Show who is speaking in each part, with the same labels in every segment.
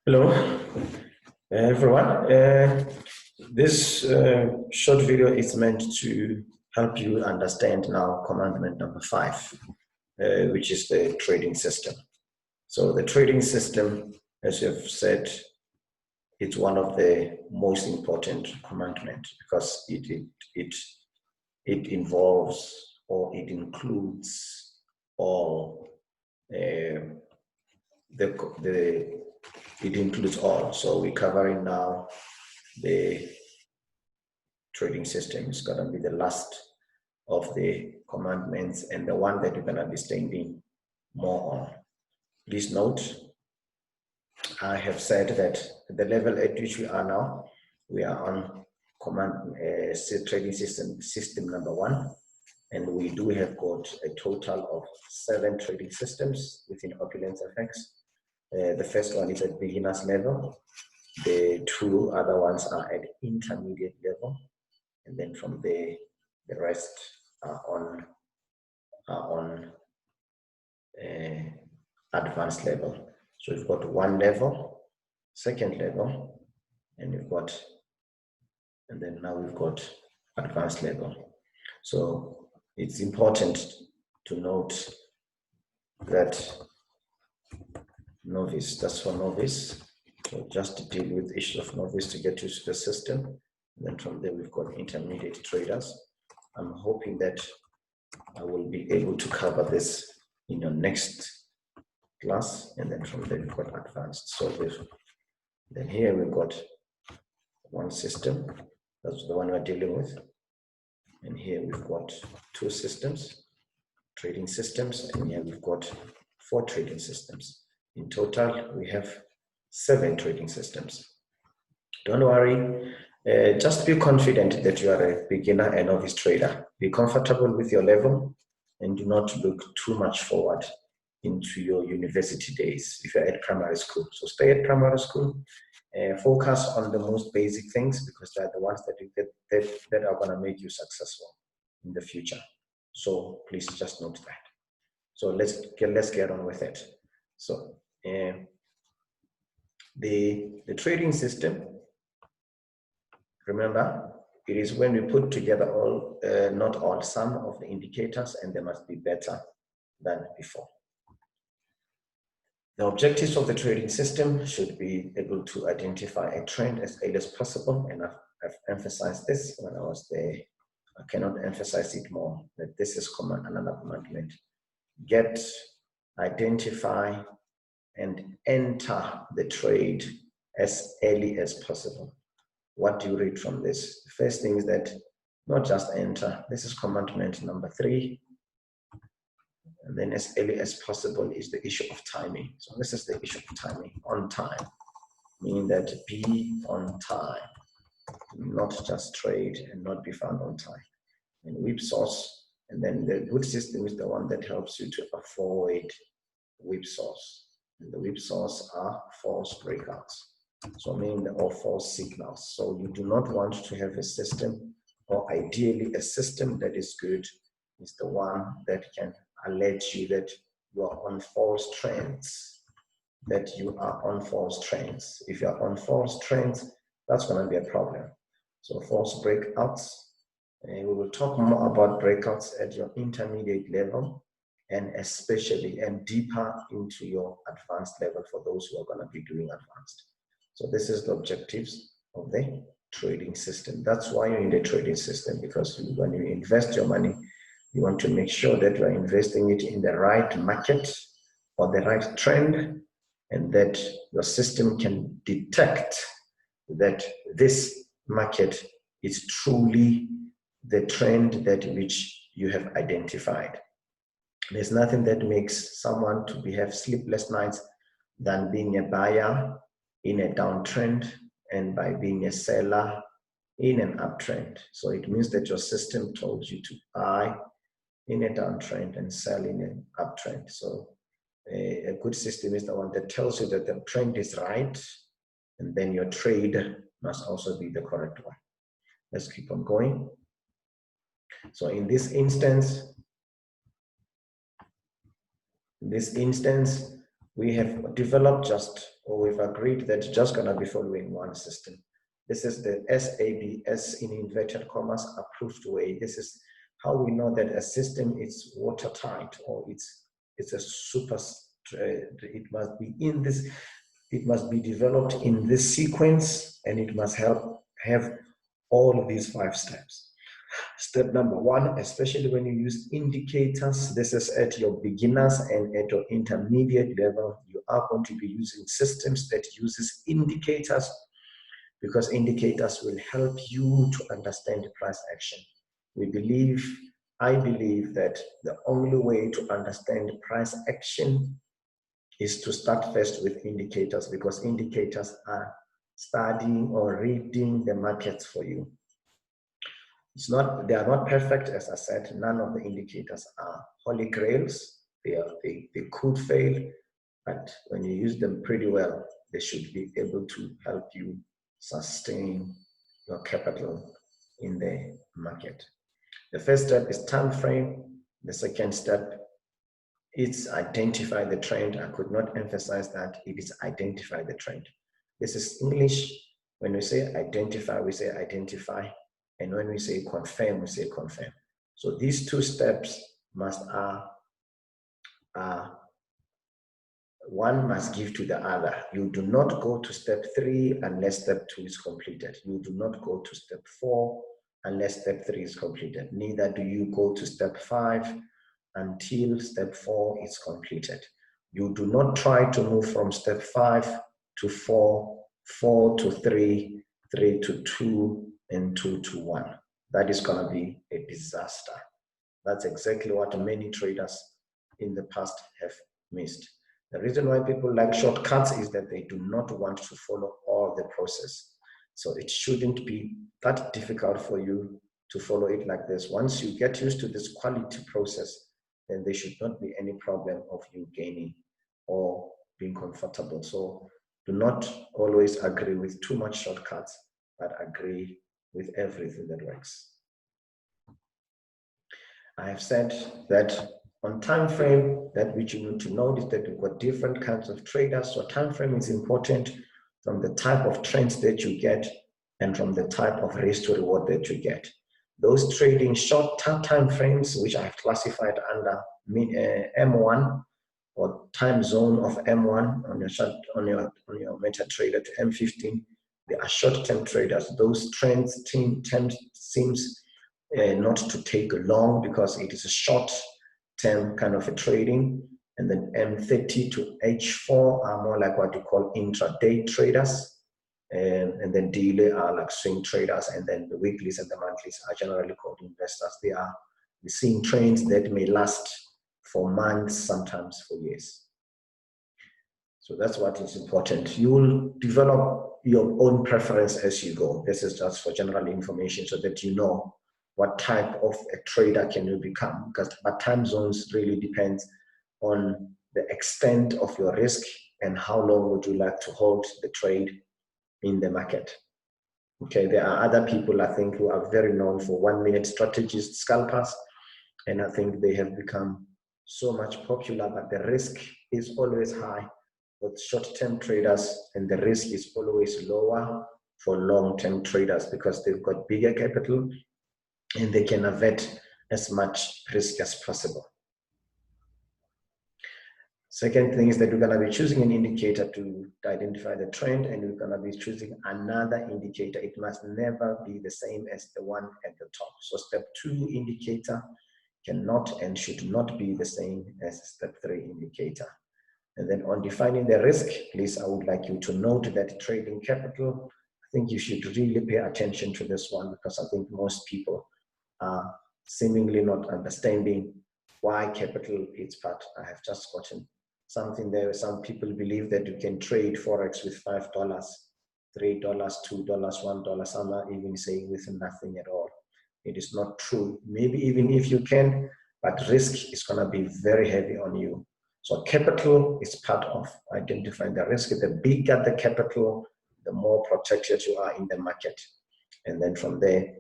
Speaker 1: Hello, everyone. This short video is meant to help you understand now commandment number 5, which is the trading system. So the trading system, as you have said, it's one of the most important commandments because it involves or it includes all it includes all. So we're covering now the trading system. It's going to be the last of the commandments and the one that we're going to be standing more on. Please note, I have said that the level at which we are now, we are on trading system number 1, and we do have got a total of 7 trading systems within Opulence FX. The first one is at beginner's level. The 2 other ones are at intermediate level, and then from there, the rest are on advanced level. So we've got 1 level, 2nd level, and then now we've got advanced level. So it's important to note that novice, that's for novice. So just to deal with the issue of novice to get used to the system. And then from there, we've got intermediate traders. I'm hoping that I will be able to cover this in your next class. And then from there, we've got advanced. So then here we've got 1 system. That's the one we're dealing with. And here we've got 2 systems, trading systems. And here we've got 4 trading systems. In total, we have 7 trading systems. Don't worry, just be confident that you are a beginner and novice trader. Be comfortable with your level and do not look too much forward into your university days if you're at primary school. So stay at primary school, focus on the most basic things because they're the ones that are going to make you successful in the future. So please just note that. So let's get on with it. So the trading system, remember, it is when we put together all, not all, some of the indicators, and they must be better than before. The objectives of the trading system should be able to identify a trend as early as possible, and I've emphasized this when I was there. I cannot emphasize it more, that this is another commandment. Get, identify, and enter the trade as early as possible. What do you read from this? The first thing is that not just enter. This is commandment number 3. And then as early as possible is the issue of timing. So this is the issue of timing, on time, meaning that be on time, not just trade and not be found on time. And whipsaws, and then the good system is the one that helps you to avoid whipsaws. And the whipsaws are false breakouts. So meaning or false signals. So you do not want to have a system, or ideally a system that is good is the one that can allege you that you are on false trends, that you are on false trends. If you are on false trends, that's going to be a problem. So false breakouts, and we will talk more about breakouts at your intermediate level, and especially and deeper into your advanced level for those who are going to be doing advanced. So this is the objectives of the trading system. That's why you're in the trading system, because when you invest your money, you want to make sure that you're investing it in the right market or the right trend, and that your system can detect that this market is truly the trend that which you have identified. There's nothing that makes someone to have sleepless nights than being a buyer in a downtrend and by being a seller in an uptrend. So it means that your system told you to buy in a downtrend and sell in an uptrend. So a good system is the one that tells you that the trend is right, and then your trade must also be the correct one. Let's keep on going. So in this instance, we have developed or we've agreed that just going to be following one system. This is the SABS in inverted commas approved way. This is how we know that a system is watertight, or it's a super, it must be in this, it must be developed in this sequence, and it must have all of these 5 steps. Step number 1, especially when you use indicators, this is at your beginners and at your intermediate level, you are going to be using systems that uses indicators, because indicators will help you to understand the price action. I believe that the only way to understand price action is to start first with indicators, because indicators are studying or reading the markets for you. They are not perfect, as I said. None of the indicators are holy grails. They could fail, but when you use them pretty well, they should be able to help you sustain your capital in the market. The first step is time frame. The second step is identify the trend. I could not emphasize that. It is identify the trend. This is English. When we say identify, we say identify. And when we say confirm, we say confirm. So these 2 steps one must give to the other. You do not go to step 3 unless step 2 is completed. You do not go to step 4 unless step 3 is completed. Neither do you go to step 5 until step 4 is completed. You do not try to move from step 5 to 4, 4 to 3, 3 to 2, and 2 to 1. That is going to be a disaster. That's exactly what many traders in the past have missed. The reason why people like shortcuts is that they do not want to follow all the process. So it shouldn't be that difficult for you to follow it like this. Once you get used to this quality process, then there should not be any problem of you gaining or being comfortable. So do not always agree with too much shortcuts, but agree with everything that works. I have said that on time frame, that which you need to know is that we've got different kinds of traders. So time frame is important from the type of trends that you get and from the type of risk to reward that you get. Those trading short time frames, which I have classified under M1 or time zone of M1 on your MetaTrader to M15, they are short-term traders. Those trends seems not to take long because it is a short-term kind of a trading. And then M30 to H4 are more like what you call intraday traders. And then daily are like swing traders, and then the weeklies and the monthlies are generally called investors. They are seeing trends that may last for months, sometimes for years. So that's what is important. You will develop your own preference as you go. This is just for general information so that you know what type of a trader can you become. But time zones really depends on the extent of your risk and how long would you like to hold the trade in the market. Okay, there are other people I think who are very known for 1-minute strategists, scalpers, and I think they have become so much popular, but the risk is always high with short-term traders, and the risk is always lower for long-term traders because they've got bigger capital and they can avert as much risk as possible. Second thing is that we're going to be choosing an indicator to identify the trend, and we're going to be choosing another indicator. It must never be the same as the one at the top. So step 2 indicator cannot and should not be the same as step 3 indicator. And then on defining the risk, please, I would like you to note that trading capital, I think you should really pay attention to this one, because I think most people are seemingly not understanding why capital is part. I have just gotten something there. Some people believe that you can trade Forex with $5, $3, $2, $1. Some are even saying with nothing at all. It is not true. Maybe even if you can, but risk is going to be very heavy on you. So capital is part of identifying the risk. The bigger the capital, the more protected you are in the market. And then from there,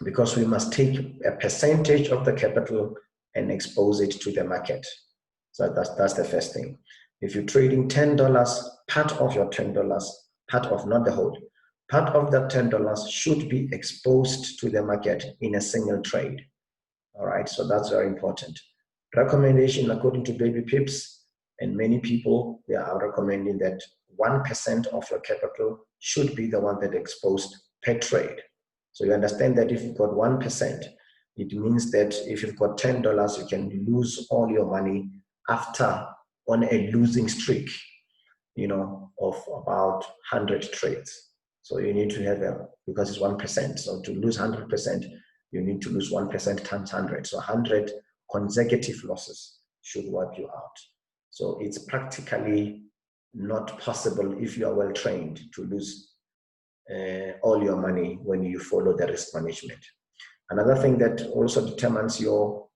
Speaker 1: because we must take a percentage of the capital and expose it to the market. So that's the first thing. If you're trading $10, part of your $10, part of, not the whole, part of that $10 should be exposed to the market in a single trade. All right, so that's very important. Recommendation according to Baby Pips, and many people, they are recommending that 1% of your capital should be the one that exposed per trade. So you understand that if you've got 1%, it means that if you've got $10, you can lose all your money after on a losing streak, you know, of about 100 trades. So you need to have because it's 1%. So to lose 100%, you need to lose 1% times 100. So 100 consecutive losses should wipe you out. So it's practically not possible if you are well trained to lose all your money when you follow the risk management. Another thing that also determines your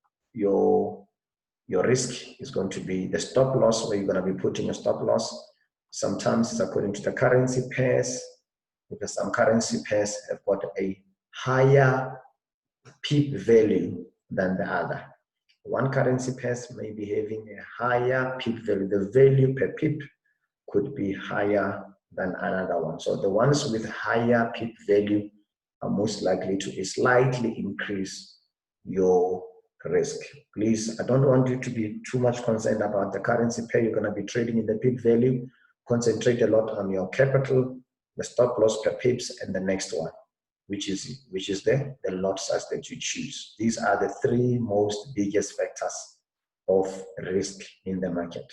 Speaker 1: risk is going to be the stop loss, where you're going to be putting your stop loss. Sometimes it's according to the currency pairs, because some currency pairs have got a higher pip value than the other. One currency pair may be having a higher pip value. The value per pip could be higher than another one. So the ones with higher pip value are most likely to slightly increase your risk. Please, I don't want you to be too much concerned about the currency pair you're going to be trading in the pip value. Concentrate a lot on your capital, the stop loss per pips, and the next one, which is the lot size that you choose. These are the three most biggest factors of risk in the market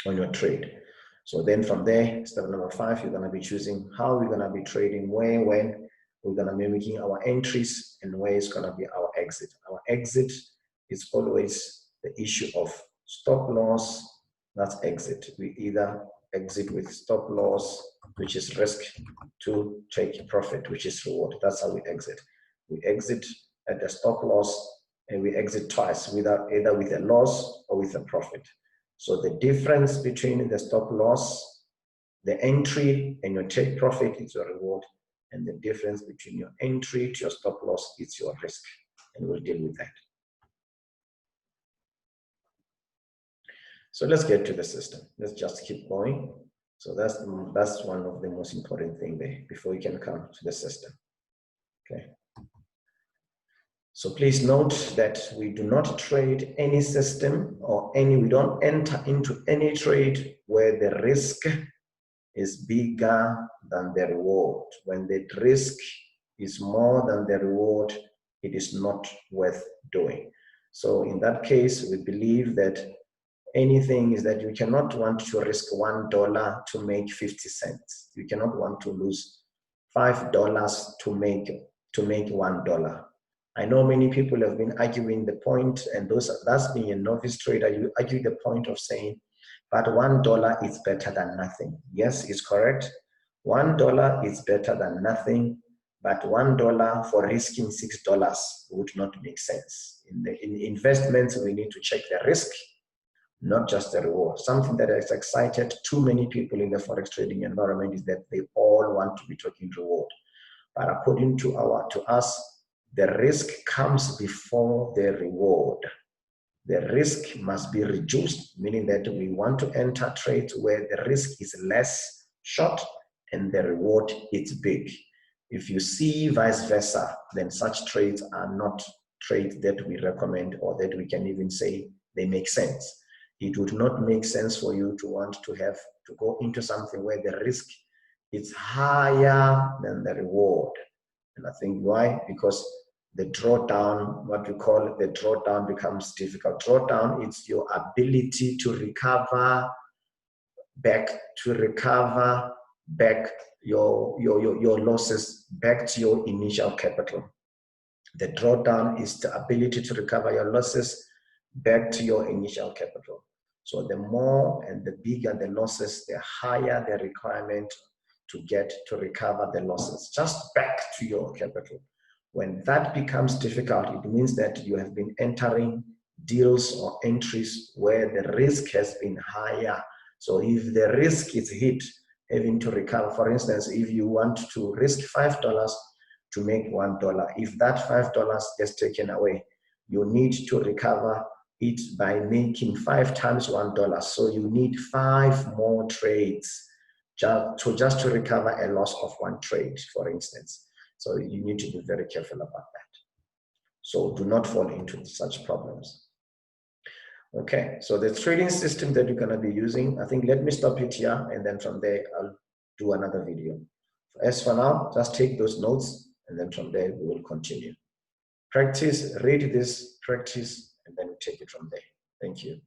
Speaker 1: on your trade. So then from there, step number 5, you're going to be choosing how we're going to be trading, where, when. We're going to be making our entries, and where is going to be our exit. Our exit is always the issue of stop loss. That's exit. We either exit with stop loss, which is risk, to take profit, which is reward. That's how we exit. We exit at the stop loss, and we exit twice, either with a loss or with a profit. So the difference between the stop loss, the entry, and your take profit is your reward. And the difference between your entry to your stop loss is your risk. And we'll deal with that. So let's get to the system. Let's just keep going. So that's one of the most important things there before you can come to the system. Okay. So please note that we do not trade any system we don't enter into any trade where the risk is bigger than the reward. When the risk is more than the reward, it is not worth doing. So in that case, we believe that anything is that you cannot want to risk $1 to make 50 cents. You cannot want to lose $5 to make $1. I know many people have been arguing the point, and that's being a novice trader. You argue the point of saying, but $1 is better than nothing. Yes, it's correct. $1 is better than nothing, but $1 for risking $6 would not make sense. In investments, we need to check the risk, not just the reward. Something that has excited too many people in the forex trading environment is that they all want to be talking reward. But according to us, the risk comes before the reward. The risk must be reduced, meaning that we want to enter trades where the risk is less short and the reward is big. If you see vice versa, then such trades are not trades that we recommend, or that we can even say they make sense. It would not make sense for you to want to go into something where the risk is higher than the reward. And I think why? Because the drawdown, what we call the drawdown, becomes difficult. Drawdown is your ability to recover back your losses back to your initial capital. The drawdown is the ability to recover your losses back to your initial capital. So the more and the bigger the losses, the higher the requirement to recover the losses just back to your capital. When that becomes difficult, it means that you have been entering deals or entries where the risk has been higher. So if the risk is hit, having to recover, for instance, if you want to risk $5 to make $1, if that $5 gets taken away, you need to recover it by making 5 times $1. So you need 5 more trades just to recover a loss of 1 trade, for instance. So you need to be very careful about that. So do not fall into such problems. Okay, so the trading system that you're going to be using, I think let me stop it here, and then from there I'll do another video. As for now, just take those notes, and then from there we will continue. Practice, read this, practice, and then take it from there. Thank you.